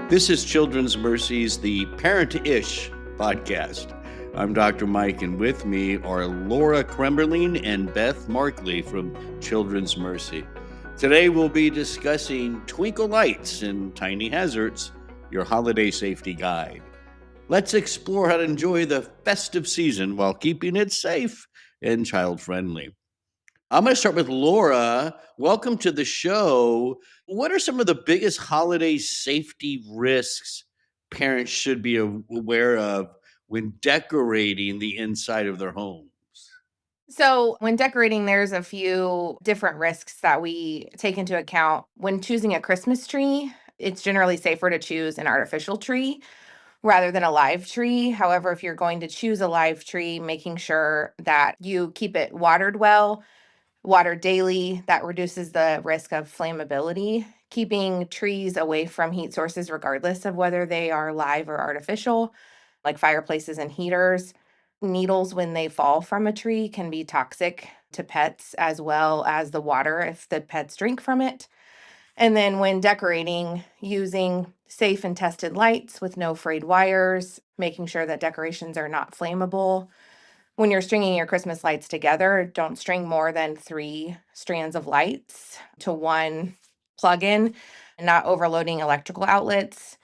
This is Children's Mercies, the Parent-ish podcast. I'm Dr. Mike, and with me are Laura Kremberling and Beth Markley from Children's Mercy. Today we'll be discussing Twinkle Lights and Tiny Hazards, your holiday safety guide. Let's explore how to enjoy the festive season while keeping it safe and child-friendly. I'm going to start with Laura. Welcome to the show. What are some of the biggest holiday safety risks parents should be aware of when decorating the inside of their homes? So, when decorating, there's a few different risks that we take into account. When choosing a Christmas tree, it's generally safer to choose an artificial tree rather than a live tree. However, if you're going to choose a live tree, making sure that you keep it watered well, watered daily, that reduces the risk of flammability. Keeping trees away from heat sources, regardless of whether they are live or artificial, like fireplaces and heaters. Needles, when they fall from a tree, can be toxic to pets as well as the water if the pets drink from it. And then when decorating, using safe and tested lights with no frayed wires, making sure that decorations are not flammable. When you're stringing your Christmas lights together, don't string more than 3 strands of lights to one plug-in, not overloading electrical outlets.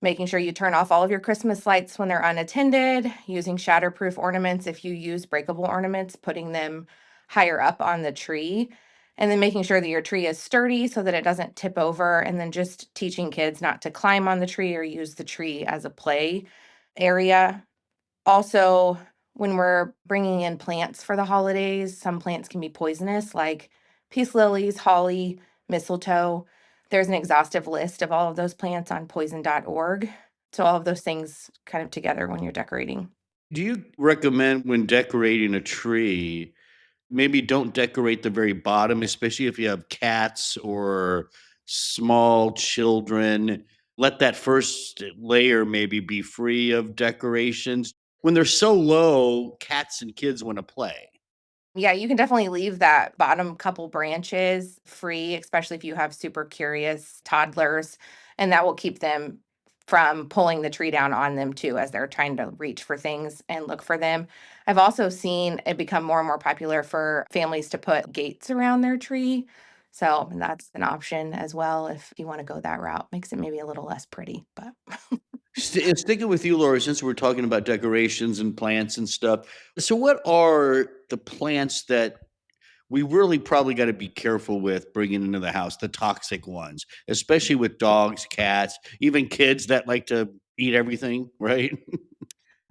Making sure you turn off all of your Christmas lights when they're unattended, using shatterproof ornaments if you use breakable ornaments, putting them higher up on the tree, and then making sure that your tree is sturdy so that it doesn't tip over, and then just teaching kids not to climb on the tree or use the tree as a play area. Also, when we're bringing in plants for the holidays, some plants can be poisonous, like peace lilies, holly, mistletoe. There's an exhaustive list of all of those plants on poison.org. So, all of those things kind of together when you're decorating. Do you recommend when decorating a tree, maybe don't decorate the very bottom, especially if you have cats or small children? Let that first layer maybe be free of decorations. When they're so low, cats and kids want to play. Yeah, you can definitely leave that bottom couple branches free, especially if you have super curious toddlers, and that will keep them from pulling the tree down on them too as they're trying to reach for things and look for them. I've also seen it become more and more popular for families to put gates around their tree. So that's an option as well if you want to go that route. Makes it maybe a little less pretty, but Sticking with you, Laura, since we're talking about decorations and plants and stuff. So, what are the plants that we really probably got to be careful with bringing into the house, the toxic ones, especially with dogs, cats, even kids that like to eat everything, right?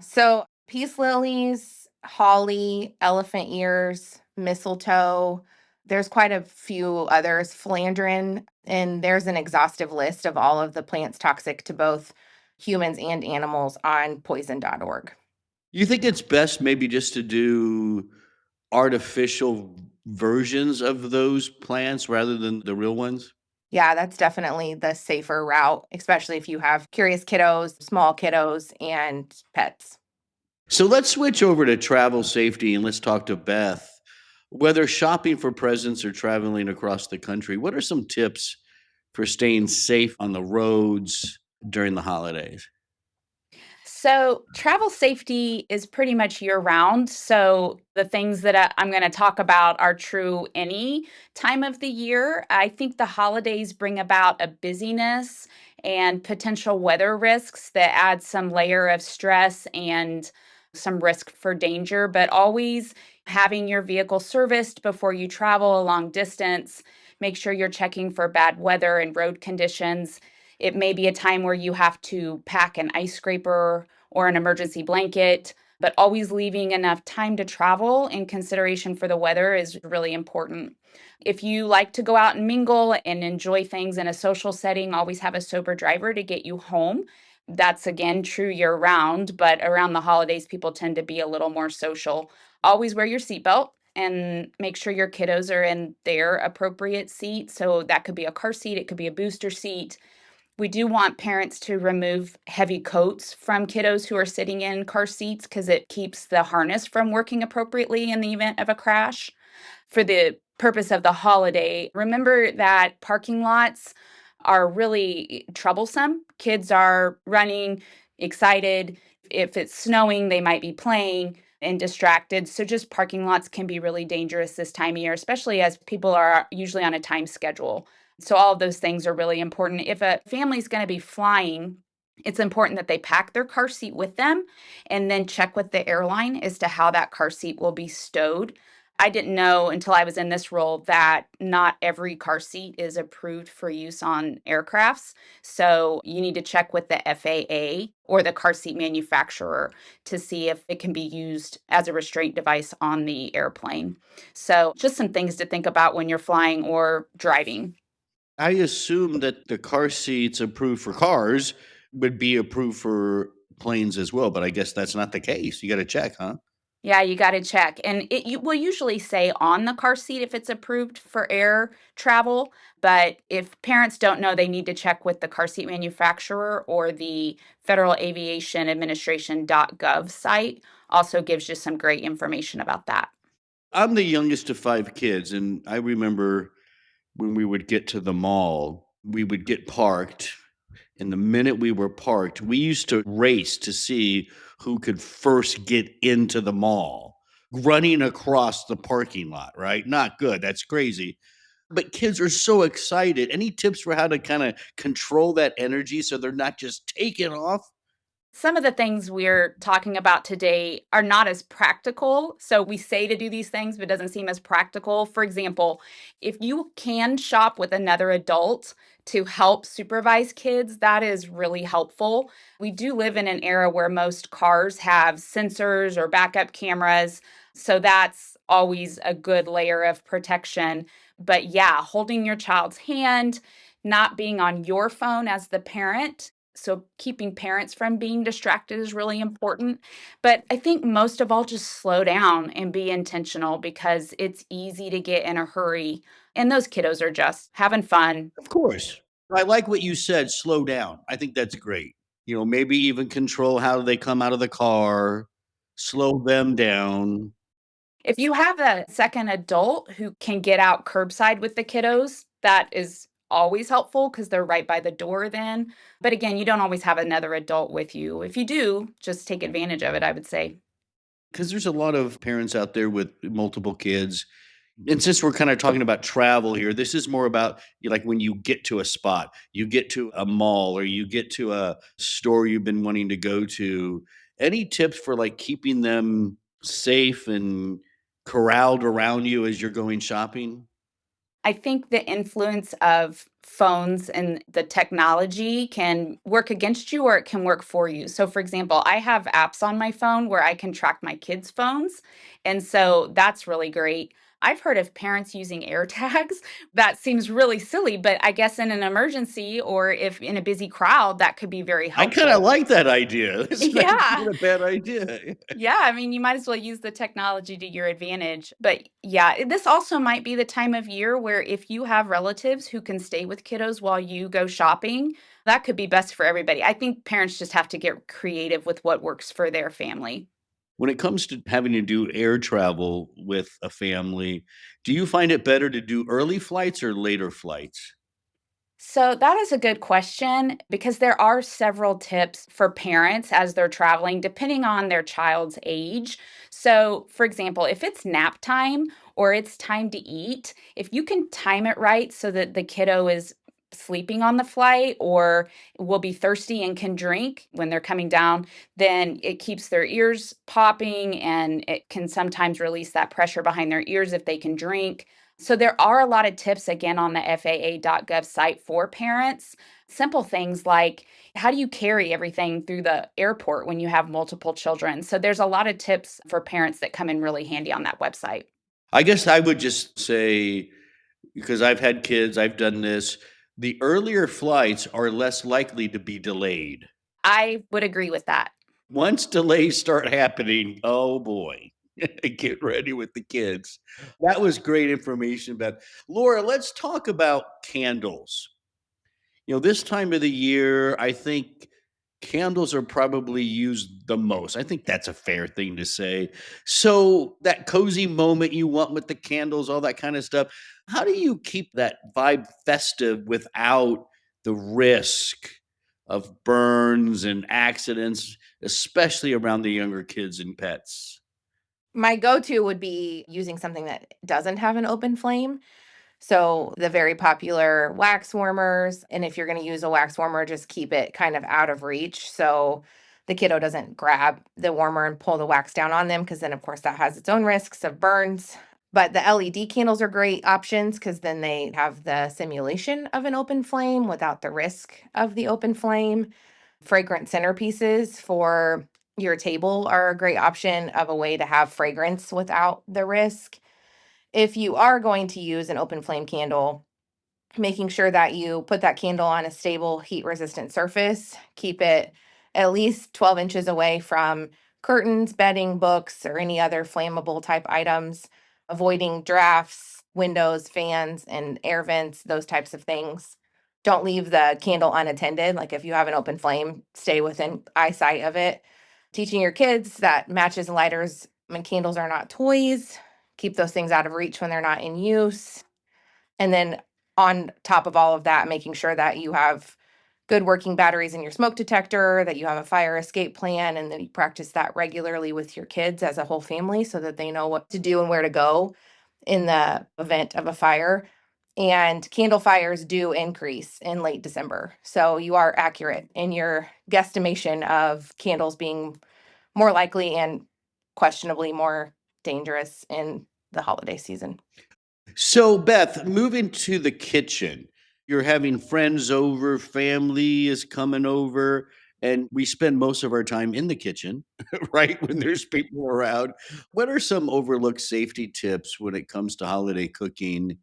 so peace lilies, holly, elephant ears, mistletoe. There's quite a few others, philandrin, and there's an exhaustive list of all of the plants toxic to both humans and animals on poison.org. You think it's best maybe just to do artificial versions of those plants rather than the real ones? Yeah, that's definitely the safer route, especially if you have curious kiddos, small kiddos, and pets. So let's switch over to travel safety and let's talk to Beth. Whether shopping for presents or traveling across the country, what are some tips for staying safe on the roads during the holidays? So, travel safety is pretty much year round. So, the things that I'm going to talk about are true any time of the year. I think the holidays bring about a busyness and potential weather risks that add some layer of stress and some risk for danger, but always having your vehicle serviced before you travel a long distance. Make sure you're checking for bad weather and road conditions. It may be a time where you have to pack an ice scraper or an emergency blanket, but always leaving enough time to travel in consideration for the weather is really important. If you like to go out and mingle and enjoy things in a social setting, always have a sober driver to get you home. That's again true year round, but around the holidays, people tend to be a little more social. Always wear your seatbelt and make sure your kiddos are in their appropriate seat. So that could be a car seat, it could be a booster seat. We do want parents to remove heavy coats from kiddos who are sitting in car seats because it keeps the harness from working appropriately in the event of a crash. For the purpose of the holiday, remember that parking lots are really troublesome. Kids are running, excited. If it's snowing, they might be playing and distracted. So just parking lots can be really dangerous this time of year, especially as people are usually on a time schedule. So all of those things are really important. If a family's going to be flying, it's important that they pack their car seat with them and then check with the airline as to how that car seat will be stowed. I didn't know until I was in this role that not every car seat is approved for use on aircrafts. So you need to check with the FAA or the car seat manufacturer to see if it can be used as a restraint device on the airplane. So just some things to think about when you're flying or driving. I assume that the car seats approved for cars would be approved for planes as well, but I guess that's not the case. You got to check, huh? Yeah, you gotta check, and it you will usually say on the car seat if it's approved for air travel, but if parents don't know, they need to check with the car seat manufacturer or the Federal Aviation Administration.gov site also gives you some great information about that. I'm the youngest of 5 kids, and I remember when we would get to the mall, we would get parked, and the minute we were parked, we used to race to see who could first get into the mall, running across the parking lot, right? Not good, that's crazy. But kids are so excited. Any tips for how to kinda control that energy so they're not just taking off? Some of the things we're talking about today are not as practical. So we say to do these things, but it doesn't seem as practical. For example, if you can shop with another adult to help supervise kids, that is really helpful. We do live in an era where most cars have sensors or backup cameras. So that's always a good layer of protection. But yeah, holding your child's hand, not being on your phone as the parent, so keeping parents from being distracted is really important. But I think most of all, just slow down and be intentional because it's easy to get in a hurry. And those kiddos are just having fun. Of course. I like what you said, slow down. I think that's great. Maybe even control how they come out of the car, slow them down. If you have a second adult who can get out curbside with the kiddos, that is always helpful because they're right by the door then. But again, you don't always have another adult with you. If you do, just take advantage of it, I would say. Because there's a lot of parents out there with multiple kids. And since we're kind of talking about travel here, this is more about like when you get to a spot, you get to a mall or you get to a store you've been wanting to go to. Any tips for like keeping them safe and corralled around you as you're going shopping? I think the influence of phones and the technology can work against you or it can work for you. So, for example, I have apps on my phone where I can track my kids' phones. And so that's really great. I've heard of parents using air tags. That seems really silly, but I guess in an emergency or if in a busy crowd, that could be very I kind of helpful. like that idea. It's not Yeah. even a bad idea. Yeah, I mean, you might as well use the technology to your advantage. But yeah, this also might be the time of year where if you have relatives who can stay with kiddos while you go shopping, that could be best for everybody. I think parents just have to get creative with what works for their family. When it comes to having to do air travel with a family, do you find it better to do early flights or later flights? So that is a good question because there are several tips for parents as they're traveling, depending on their child's age. So, for example, if it's nap time or it's time to eat, if you can time it right so that the kiddo is sleeping on the flight or will be thirsty and can drink when they're coming down, then it keeps their ears popping and it can sometimes release that pressure behind their ears if they can drink. So there are a lot of tips again on the FAA.gov site for parents. Simple things like how do you carry everything through the airport when you have multiple children? So there's a lot of tips for parents that come in really handy on that website. I guess I would just say, because I've had kids, I've done this, the earlier flights are less likely to be delayed. I would agree with that. Once delays start happening, oh boy, get ready with the kids. That was great information, Beth. Laura, let's talk about candles. This time of the year, I think candles are probably used the most. I think that's a fair thing to say. So, that cozy moment you want with the candles, all that kind of stuff, how do you keep that vibe festive without the risk of burns and accidents, especially around the younger kids and pets? My go-to would be using something that doesn't have an open flame. So the very popular wax warmers, and if you're going to use a wax warmer, just keep it kind of out of reach so the kiddo doesn't grab the warmer and pull the wax down on them, because then of course that has its own risks of burns. But the LED candles are great options because then they have the simulation of an open flame without the risk of the open flame. Fragrant centerpieces for your table are a great option of a way to have fragrance without the risk. If you are going to use an open flame candle, making sure that you put that candle on a stable heat resistant surface, keep it at least 12 inches away from curtains, bedding, books, or any other flammable type items, avoiding drafts, windows, fans, and air vents, those types of things. Don't leave the candle unattended. Like if you have an open flame, stay within eyesight of it. Teaching your kids that matches, lighters, and candles are not toys. Keep those things out of reach when they're not in use. And then on top of all of that, making sure that you have good working batteries in your smoke detector, that you have a fire escape plan, and that you practice that regularly with your kids as a whole family so that they know what to do and where to go in the event of a fire. And candle fires do increase in late December. So you are accurate in your guesstimation of candles being more likely and questionably more dangerous in the holiday season. So, Beth, moving to the kitchen, you're having friends over, family is coming over, and we spend most of our time in the kitchen, right? When there's people around. What are some overlooked safety tips when it comes to holiday cooking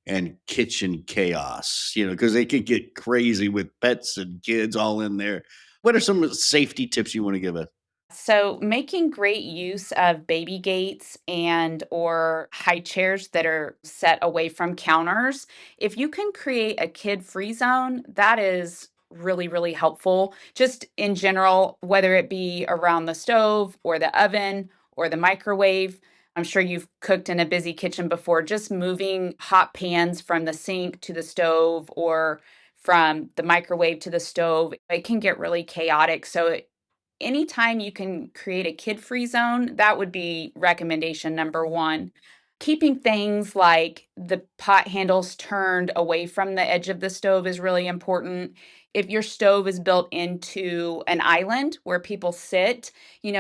and kitchen chaos? Because they could get crazy with pets and kids all in there. What are some safety tips you want to give us? So making great use of baby gates and or high chairs that are set away from counters. If you can create a kid-free zone, that is really, really helpful. Just in general, whether it be around the stove or the oven or the microwave. I'm sure you've cooked in a busy kitchen before, just moving hot pans from the sink to the stove or from the microwave to the stove, it can get really chaotic. So anytime you can create a kid-free zone, that would be recommendation number 1. Keeping things like the pot handles turned away from the edge of the stove is really important. If your stove is built into an island where people sit,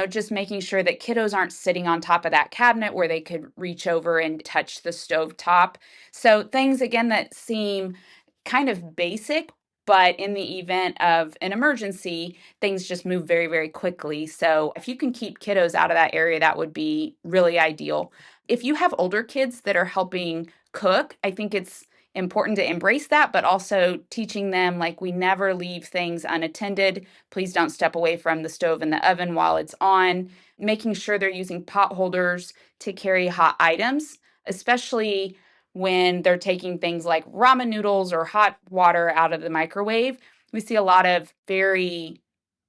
just making sure that kiddos aren't sitting on top of that cabinet where they could reach over and touch the stove top. So things again that seem kind of basic, but in the event of an emergency, things just move very, very quickly. So if you can keep kiddos out of that area, that would be really ideal. If you have older kids that are helping cook, I think it's important to embrace that, but also teaching them like we never leave things unattended. Please don't step away from the stove and the oven while it's on. Making sure they're using pot holders to carry hot items, especially when they're taking things like ramen noodles or hot water out of the microwave. We see a lot of very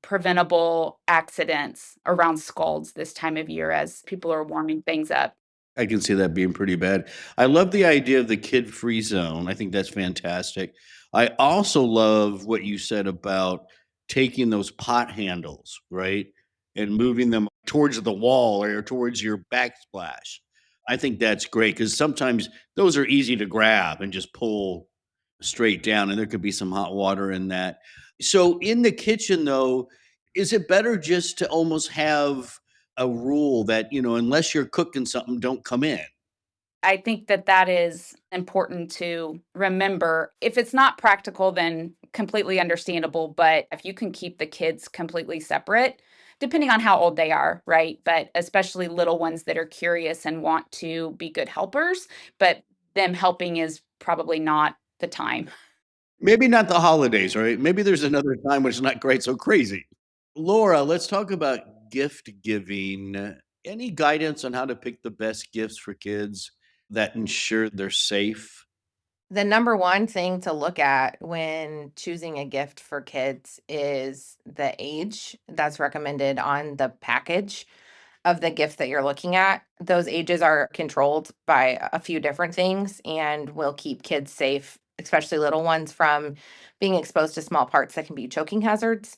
preventable accidents around scalds this time of year as people are warming things up. I can see that being pretty bad. I love the idea of the kid-free zone. I think that's fantastic. I also love what you said about taking those pot handles, right, and moving them towards the wall or towards your backsplash. I think that's great because sometimes those are easy to grab and just pull straight down, and there could be some hot water in that. So in the kitchen, though, is it better just to almost have a rule that, unless you're cooking something, don't come in? I think that that is important to remember. If it's not practical, then completely understandable. But if you can keep the kids completely separate, depending on how old they are, right? But especially little ones that are curious and want to be good helpers, but them helping is probably not the time. Maybe not the holidays, right? Maybe there's another time when it's not quite so crazy. Laura, let's talk about gift giving. Any guidance on how to pick the best gifts for kids that ensure they're safe? The number one thing to look at when choosing a gift for kids is the age that's recommended on the package of the gift that you're looking at. Those ages are controlled by a few different things and will keep kids safe especially little ones, from being exposed to small parts that can be choking hazards.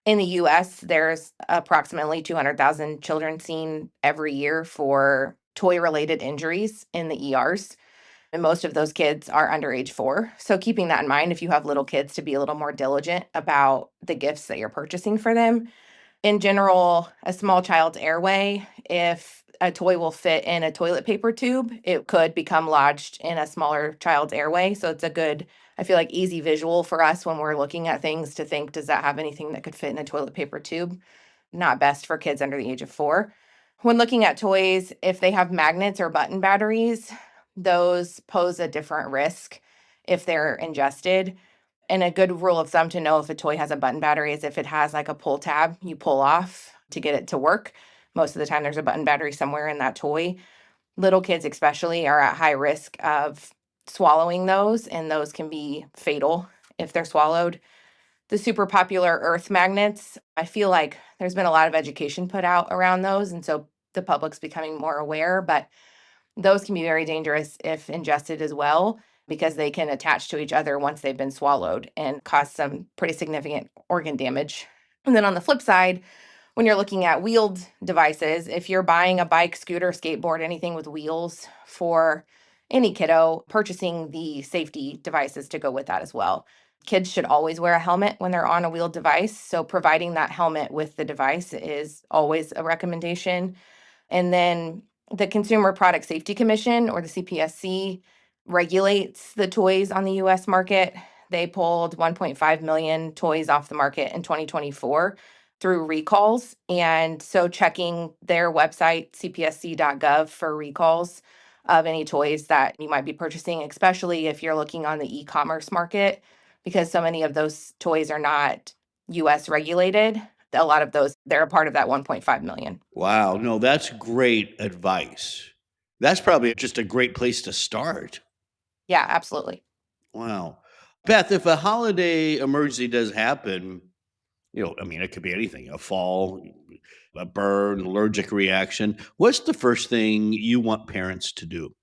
In the US, there's approximately 200,000 children seen every year for toy-related injuries in the ERs, and most of those kids are under age 4. So keeping that in mind, if you have little kids, to be a little more diligent about the gifts that you're purchasing for them. In general, a small child's airway, if a toy will fit in a toilet paper tube, it could become lodged in a smaller child's airway. So it's a good, I feel like, easy visual for us when we're looking at things to think, does that have anything that could fit in a toilet paper tube? Not best for kids under the age of 4. When looking at toys, if they have magnets or button batteries, those pose a different risk if they're ingested. And a good rule of thumb to know if a toy has a button battery is if it has like a pull tab you pull off to get it to work. Most of the time, there's a button battery somewhere in that toy. Little kids, especially, are at high risk of swallowing those, and those can be fatal if they're swallowed. The super popular earth magnets, I feel like there's been a lot of education put out around those. And so the public's becoming more aware, but those can be very dangerous if ingested as well, because they can attach to each other once they've been swallowed and cause some pretty significant organ damage. And then on the flip side, when you're looking at wheeled devices, if you're buying a bike, scooter, skateboard, anything with wheels for any kiddo, purchasing the safety devices to go with that as well. Kids should always wear a helmet when they're on a wheeled device. So providing that helmet with the device is always a recommendation. And then the Consumer Product Safety Commission, or the CPSC, regulates the toys on the US market. They pulled 1.5 million toys off the market in 2024 through recalls. And so checking their website, cpsc.gov, for recalls of any toys that you might be purchasing, especially if you're looking on the e-commerce market, because so many of those toys are not US regulated. A lot of those, they're a part of that 1.5 million. Wow. No, that's great advice. That's probably just a great place to start. Yeah, absolutely. Wow. Beth, if a holiday emergency does happen, it could be anything, a fall, a burn, allergic reaction. What's the first thing you want parents to do?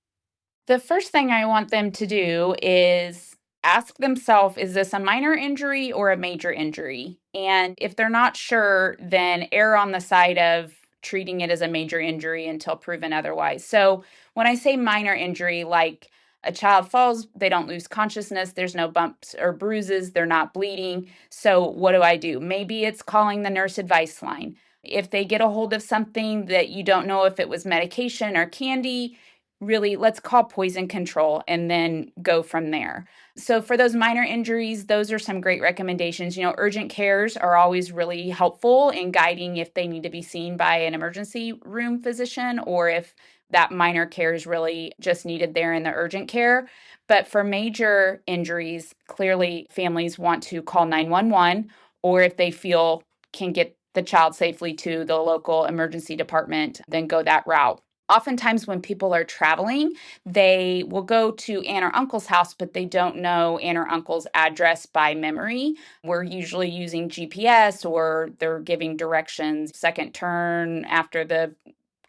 The first thing I want them to do is ask themselves, is this a minor injury or a major injury? And if they're not sure, then err on the side of treating it as a major injury until proven otherwise. So when I say minor injury, like a child falls, they don't lose consciousness, there's no bumps or bruises, they're not bleeding. So what do? Maybe it's calling the nurse advice line. If they get a hold of something that you don't know if it was medication or candy, really, let's call poison control and then go from there. So for those minor injuries, those are some great recommendations. Urgent cares are always really helpful in guiding if they need to be seen by an emergency room physician, or if that minor care is really just needed there in the urgent care. But for major injuries, clearly families want to call 911, or if they feel can get the child safely to the local emergency department, then go that route. Oftentimes when people are traveling, they will go to aunt or uncle's house, but they don't know aunt or uncle's address by memory. We're usually using GPS, or they're giving directions, second turn after the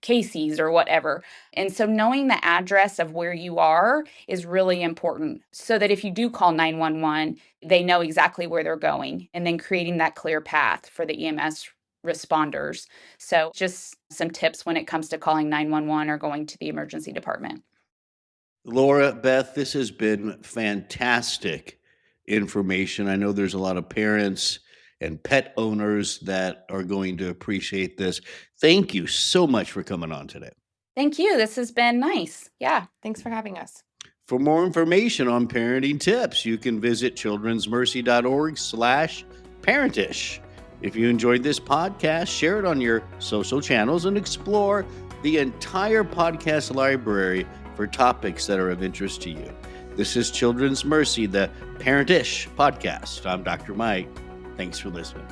Casey's or whatever. And so knowing the address of where you are is really important, so that if you do call 911, they know exactly where they're going, and then creating that clear path for the EMS responders. So just some tips when it comes to calling 911 or going to the emergency department. Laura, Beth, this has been fantastic information. I know there's a lot of parents and pet owners that are going to appreciate this. Thank you so much for coming on today. Thank you. This has been nice. Yeah, thanks for having us. For more information on parenting tips, you can visit childrensmercy.org/parentish. If you enjoyed this podcast, share it on your social channels and explore the entire podcast library for topics that are of interest to you. This is Children's Mercy, the Parent-ish podcast. I'm Dr. Mike. Thanks for listening.